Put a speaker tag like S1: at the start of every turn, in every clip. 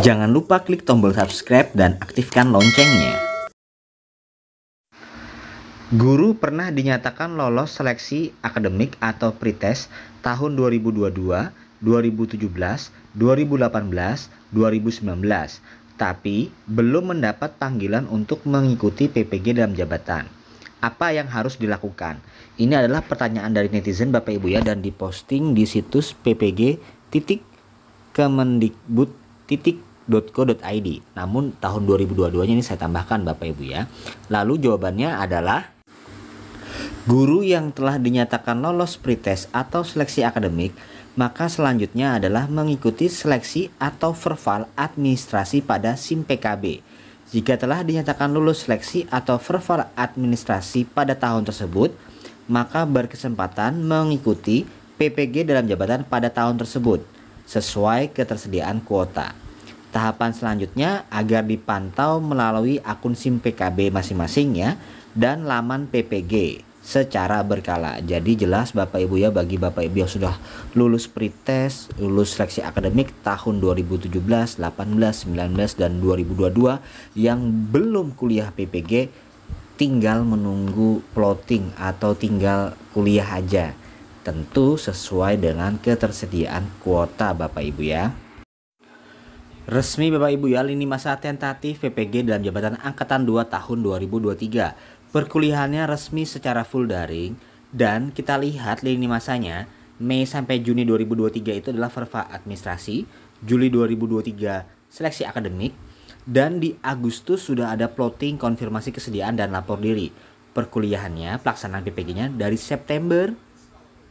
S1: Jangan lupa klik tombol subscribe dan aktifkan loncengnya. Guru pernah dinyatakan lolos seleksi akademik atau pretest tahun 2022, 2017, 2018, 2019, tapi belum mendapat panggilan untuk mengikuti PPG dalam jabatan. Apa yang harus dilakukan? Ini adalah pertanyaan dari netizen Bapak Ibu ya, dan diposting di situs ppg.kemendikbud.go.id. Namun tahun 2022-nya ini saya tambahkan Bapak Ibu ya. Lalu jawabannya adalah guru yang telah dinyatakan lolos pretest atau seleksi akademik, maka selanjutnya adalah mengikuti seleksi atau verbal administrasi pada SIM PKB. Jika telah dinyatakan lulus seleksi atau verbal administrasi pada tahun tersebut, maka berkesempatan mengikuti PPG dalam jabatan pada tahun tersebut sesuai ketersediaan kuota. Tahapan selanjutnya agar dipantau melalui akun SIM PKB masing-masing ya, dan laman PPG secara berkala. Jadi jelas Bapak Ibu ya, bagi Bapak Ibu yang sudah lulus pretest, lulus seleksi akademik tahun 2017, 18, 19 dan 2022 yang belum kuliah PPG, tinggal menunggu plotting atau tinggal kuliah aja. Tentu sesuai dengan ketersediaan kuota Bapak Ibu ya. Resmi Bapak Ibu ya, lini masa tentatif PPG dalam jabatan angkatan 2 tahun 2023. Perkuliahannya resmi secara full daring, dan kita lihat lini masanya Mei sampai Juni 2023 itu adalah verbal administrasi, Juli 2023 seleksi akademik, dan di Agustus sudah ada plotting konfirmasi kesediaan dan lapor diri. Perkuliahannya, pelaksanaan PPG-nya dari September,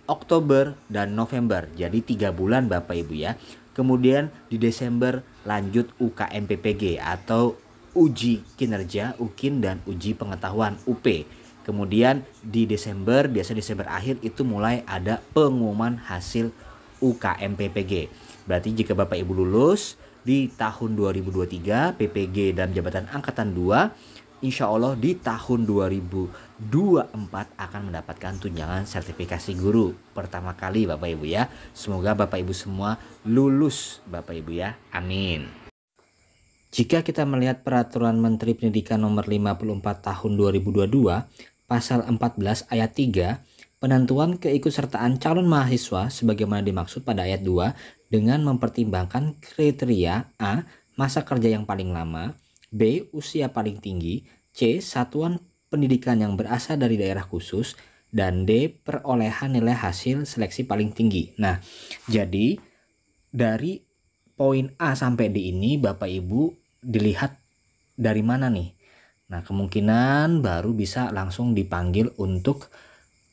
S1: Oktober, dan November. Jadi 3 bulan Bapak Ibu ya. Kemudian di Desember lanjut UKM PPG atau uji kinerja UKIN dan uji pengetahuan UP. Kemudian di Desember, biasa Desember akhir itu mulai ada pengumuman hasil UKM PPG. Berarti jika Bapak Ibu lulus di tahun 2023 PPG dalam jabatan angkatan 2, insya Allah di tahun 2024 akan mendapatkan tunjangan sertifikasi guru pertama kali Bapak Ibu ya. Semoga Bapak Ibu semua lulus Bapak Ibu ya. Amin. Jika kita melihat peraturan Menteri Pendidikan nomor 54 tahun 2022 pasal 14 ayat 3, penentuan keikutsertaan calon mahasiswa sebagaimana dimaksud pada ayat 2 dengan mempertimbangkan kriteria A. Masa kerja yang paling lama, B. Usia paling tinggi, C. Satuan pendidikan yang berasal dari daerah khusus, dan D. Perolehan nilai hasil seleksi paling tinggi. Nah, jadi dari poin A sampai D ini Bapak Ibu dilihat dari mana nih? Nah, kemungkinan baru bisa langsung dipanggil untuk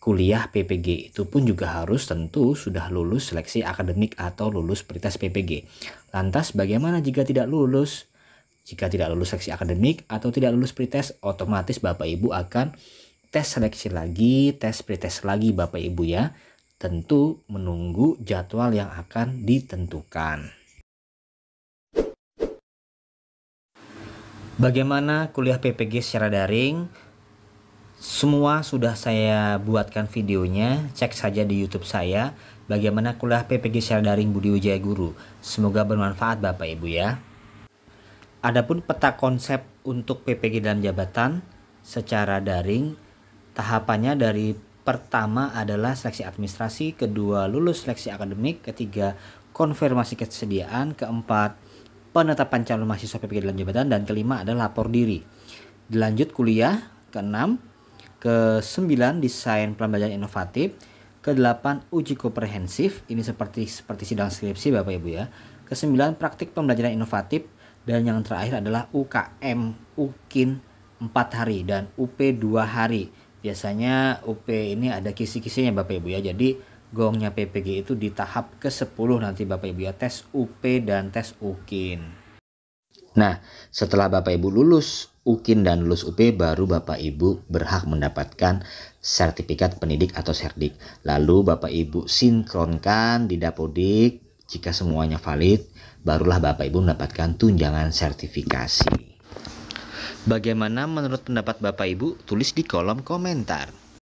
S1: kuliah PPG. Itu pun juga harus tentu sudah lulus seleksi akademik atau lulus pretest PPG. Lantas bagaimana jika tidak lulus? Jika tidak lulus seleksi akademik atau tidak lulus pretest, otomatis Bapak Ibu akan tes seleksi lagi, tes pretest lagi Bapak Ibu ya. Tentu menunggu jadwal yang akan ditentukan. Bagaimana kuliah PPG secara daring? Semua sudah saya buatkan videonya, cek saja di YouTube saya. Bagaimana kuliah PPG secara daring Budi Wijaya Guru. Semoga bermanfaat Bapak Ibu ya. Adapun peta konsep untuk PPG dalam jabatan secara daring, tahapannya dari pertama adalah seleksi administrasi, kedua lulus seleksi akademik, ketiga konfirmasi kesediaan, keempat penetapan calon mahasiswa PPG dalam jabatan, dan kelima adalah lapor diri. Dilanjut kuliah, keenam, ke-9 desain pembelajaran inovatif, ke-8 uji komprehensif, ini seperti sidang skripsi Bapak Ibu ya. Ke-9 praktik pembelajaran inovatif, dan yang terakhir adalah UKM UKIN 4 hari dan UP 2 hari. Biasanya UP ini ada kisi-kisinya Bapak Ibu ya. Jadi gongnya PPG itu di tahap ke-10 nanti Bapak Ibu ya, tes UP dan tes UKIN. Nah, setelah Bapak Ibu lulus UKIN dan lulus UP, baru Bapak Ibu berhak mendapatkan sertifikat pendidik atau serdik. Lalu Bapak Ibu sinkronkan di Dapodik. Jika semuanya valid, barulah Bapak Ibu mendapatkan tunjangan sertifikasi. Bagaimana menurut pendapat Bapak Ibu? Tulis di kolom komentar.